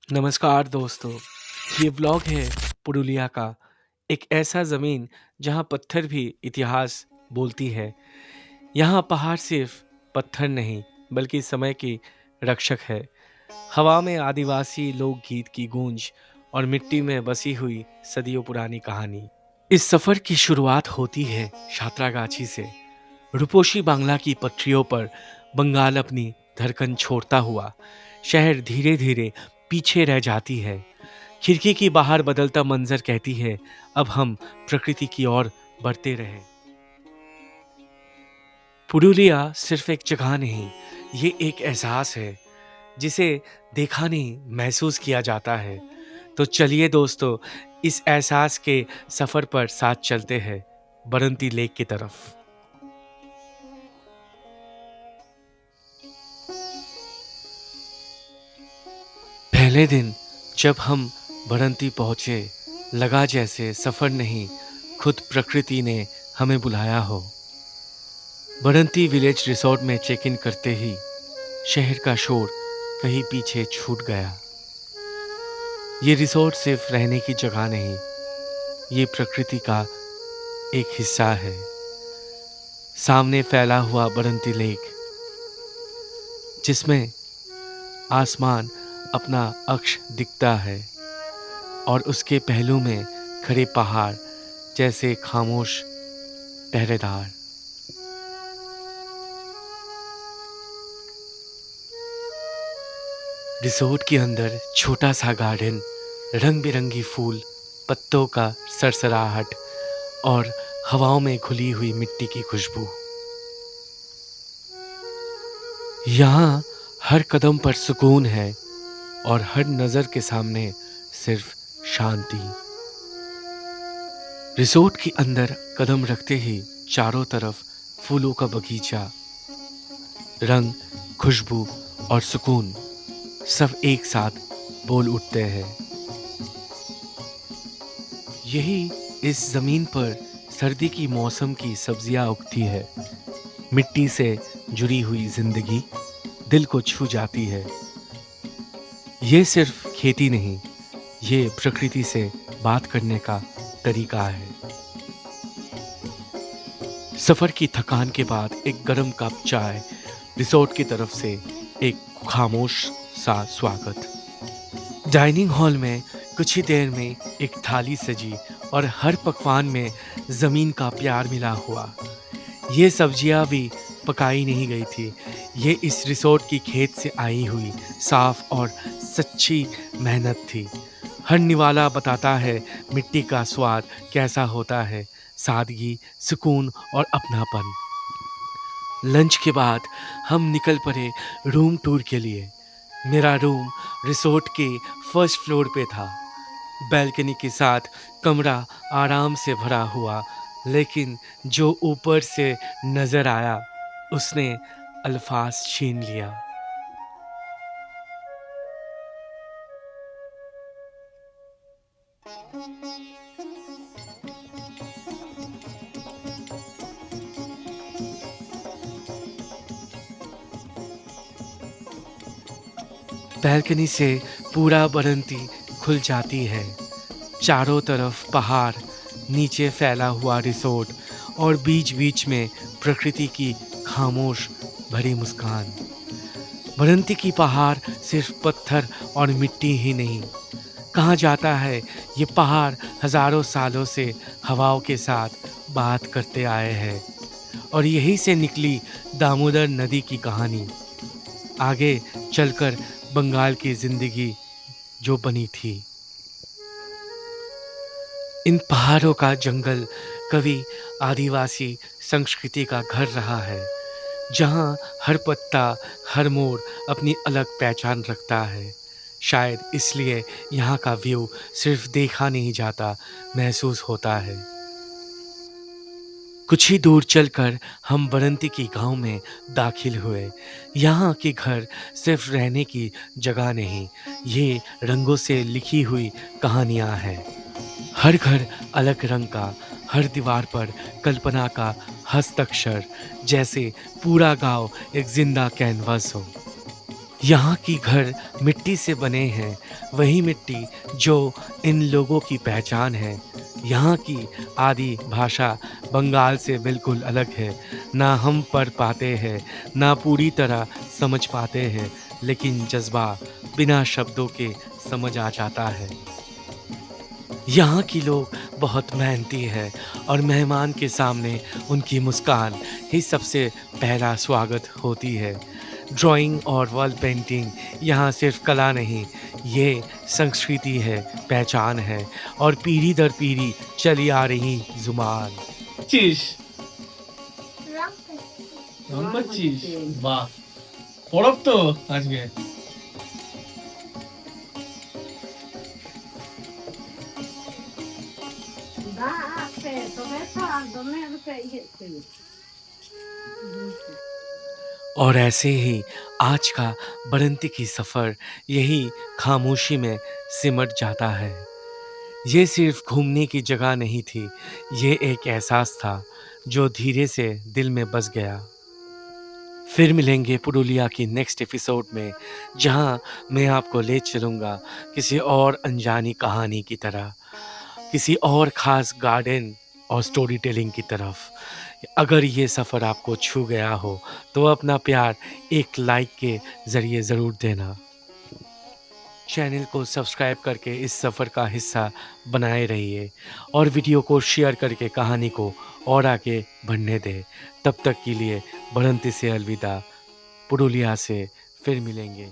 नमस्कार दोस्तों। ये व्लॉग है पुरुलिया का। एक ऐसा ज़मीन जहाँ पत्थर भी इतिहास बोलती है। यहाँ पहाड़ सिर्फ पत्थर नहीं बल्कि समय की रक्षक है। हवा में आदिवासी लोकगीत की गूंज और मिट्टी में बसी हुई सदियों पुरानी कहानी। इस सफ़र की शुरुआत होती है साँतरागाछी से। रूपोशी बांग्ला की पटरियों पर बंगाल अपनी धड़कन छोड़ता हुआ शहर धीरे धीरे पीछे रह जाती है। खिड़की की बाहर बदलता मंजर कहती है, अब हम प्रकृति की ओर बढ़ते रहे। पुरुलिया सिर्फ एक जगह नहीं, ये एक एहसास है जिसे देखा नहीं महसूस किया जाता है। तो चलिए दोस्तों, इस एहसास के सफर पर साथ चलते हैं बरंती लेक की तरफ। पहले दिन जब हम बरंती पहुंचे, लगा जैसे सफर नहीं, खुद प्रकृति ने हमें बुलाया हो। बरंती विलेज रिसोर्ट में चेक इन करते ही शहर का शोर कहीं पीछे छूट गया। ये रिसोर्ट सिर्फ रहने की जगह नहीं, ये प्रकृति का एक हिस्सा है। सामने फैला हुआ बरंती लेक, जिसमें आसमान अपना अक्ष दिखता है और उसके पहलू में खड़े पहाड़ जैसे खामोश पहरेदार। रिसोर्ट के अंदर छोटा सा गार्डन, रंग बिरंगी फूल, पत्तों का सरसराहट और हवाओं में घुली हुई मिट्टी की खुशबू। यहाँ हर कदम पर सुकून है और हर नज़र के सामने सिर्फ शांति। रिसोर्ट के अंदर कदम रखते ही चारों तरफ फूलों का बगीचा, रंग, खुशबू और सुकून सब एक साथ बोल उठते हैं। यही इस जमीन पर सर्दी की मौसम की सब्जियां उगती है। मिट्टी से जुड़ी हुई जिंदगी दिल को छू जाती है। ये सिर्फ खेती नहीं, ये प्रकृति से बात करने का तरीका है। सफर की थकान के बाद एक गरम कप चाय, रिसोर्ट की तरफ से एक खामोश सा स्वागत। डाइनिंग हॉल में कुछ ही देर में एक थाली सजी और हर पकवान में ज़मीन का प्यार मिला हुआ। ये सब्जियां भी पकाई नहीं गई थी, ये इस रिसोर्ट की खेत से आई हुई साफ और सच्ची मेहनत थी। हर निवाला बताता है मिट्टी का स्वाद कैसा होता है, सादगी, सुकून और अपनापन। लंच के बाद हम निकल पड़े रूम टूर के लिए। मेरा रूम रिसोर्ट के फर्स्ट फ्लोर पे था। बैल्कनी के साथ कमरा आराम से भरा हुआ, लेकिन जो ऊपर से नजर आया उसने अल्फाज छीन लिया। बैल्कनी से पूरा बरंती खुल जाती है। चारों तरफ पहाड़, नीचे फैला हुआ रिसोर्ट और बीच बीच में प्रकृति की खामोश भरी मुस्कान। बरंती की पहाड़ सिर्फ पत्थर और मिट्टी ही नहीं, कहा जाता है ये पहाड़ हजारों सालों से हवाओं के साथ बात करते आए हैं और यहीं से निकली दामोदर नदी की कहानी। आगे चलकर बंगाल की जिंदगी जो बनी थी। इन पहाड़ों का जंगल कभी आदिवासी संस्कृति का घर रहा है, जहाँ हर पत्ता, हर मोड़ अपनी अलग पहचान रखता है। शायद इसलिए यहाँ का व्यू सिर्फ देखा नहीं जाता, महसूस होता है। कुछ ही दूर चलकर हम बरंती की गांव में दाखिल हुए। यहाँ के घर सिर्फ रहने की जगह नहीं, ये रंगों से लिखी हुई कहानियाँ हैं। हर घर अलग रंग का, हर दीवार पर कल्पना का हस्ताक्षर, जैसे पूरा गांव एक जिंदा कैनवास हो। यहाँ की घर मिट्टी से बने हैं, वही मिट्टी जो इन लोगों की पहचान है। यहाँ की आदि भाषा बंगाल से बिल्कुल अलग है। ना हम पढ़ पाते हैं, ना पूरी तरह समझ पाते हैं, लेकिन जज़्बा बिना शब्दों के समझ आ जाता है। यहाँ की लोग बहुत मेहनती है और मेहमान के सामने उनकी मुस्कान ही सबसे पहला स्वागत होती है। ड्राइंग और वॉल पेंटिंग यहाँ सिर्फ कला नहीं, ये संस्कृति है, पहचान है और पीढ़ी दर पीढ़ी चली आ रही जुबान। চিস রং করছি। রং করছিস বাহ পরব তো আজকে और ऐसे ही आज का बरंती की सफ़र यही खामोशी में सिमट जाता है। ये सिर्फ घूमने की जगह नहीं थी, ये एक एहसास था जो धीरे से दिल में बस गया। फिर मिलेंगे पुरुलिया की नेक्स्ट एपिसोड में, जहाँ मैं आपको ले चलूँगा किसी और अनजानी कहानी की तरह, किसी और ख़ास गार्डन और स्टोरी टेलिंग की तरफ। अगर ये सफ़र आपको छू गया हो तो अपना प्यार एक लाइक के ज़रिए ज़रूर देना। चैनल को सब्सक्राइब करके इस सफ़र का हिस्सा बनाए रहिए और वीडियो को शेयर करके कहानी को और आगे बढ़ने दें। तब तक के लिए बरंती से अलविदा। पुरुलिया से फिर मिलेंगे।